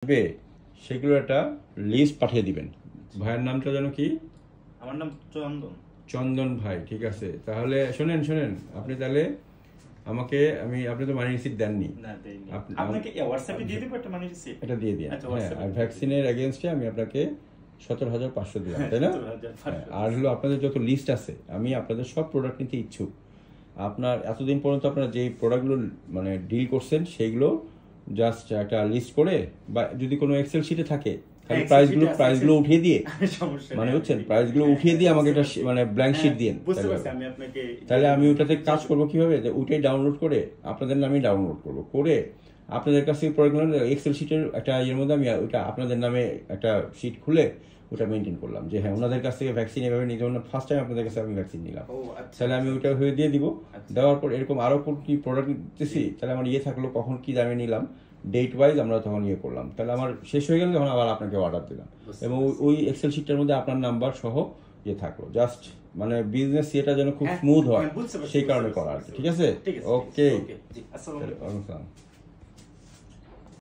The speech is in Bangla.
আসবে সেগুলো একটা লিস্ট পাঠিয়ে দিবেন। ভাইয়ের নামটা যেন কি? আমার নাম চন্দন। চন্দন ভাই, ঠিক আছে। তাহলে শোনেন আপনি তাহলে আমাকে আপনি তো মানি রিসিপ্ট দেননি। না দেইনি। আপনাকে হোয়াটসঅ্যাপে দিয়ে দেব একটা মানি রিসিপ্ট। এটা দিয়ে দিন। আচ্ছা, হ্যাঁ, আর ভ্যাকসিনের এগেইনস্টে আমি আপনাকে 17,500 দিলাম, তাই না? 17,500 আর হলো আপনাদের যত লিস্ট আছে, আমি আপনাদের সব প্রোডাক্ট নিতে ইচ্ছুক। আপনার এতদিন পর্যন্ত আপনারা যে প্রোডাক্টগুলো মানে ডিল করছেন সেইগুলো জাস্ট একটা লিস্ট করে, বা যদি কোনো এক্সেল শিটে থাকে খালি প্রাইসগুলো উঠিয়ে দিয়ে, মানে বুঝছেন, প্রাইসগুলো উঠিয়ে দিয়ে আমাকে একটা মানে ব্ল্যাঙ্ক শিট দিন। তাহলে আমি ওটাতে কাজ করবো কিভাবে, যে ওইটাই ডাউনলোড করে আপনাদের নামে ডাউনলোড করবো, করে আপনাদের কাছে প্রোডাক্টগুলো এক্সেল শিটের একটা ইয়ের মধ্যে আমি ওইটা আপনাদের নামে একটা শিট খুলে ওটা মেনটেন করলাম, যে হ্যাঁ ওনাদের কাছ থেকে ভ্যাকসিন এভাবে নিতে, ফার্স্ট টাইম আপনাদের কাছে আমি ভ্যাকসিন নিলাম। তাহলে আমি ওইটা হয়ে দিয়ে দিব। দেওয়ার পর এরকম আরো কি প্রোডাক্ট দিতেছি, তাহলে আমার ইয়ে থাকলো কখন কি দামে নিলাম, ডেট ওয়াইজ আমরা তখন ইয়ে করলাম। তাহলে আমার শেষ হয়ে গেলে তখন আবার আপনাকে অর্ডার দিলাম, এবং ওই এক্সেল শিটটার মধ্যে আপনার নাম্বার সহ ইয়ে থাকলো। জাস্ট মানে বিজনেস ইয়েটা যেন খুব স্মুথ হয়, সেই কারণে করা আর কি। ঠিক আছে, ওকে। আসসালামু আলাইকুম।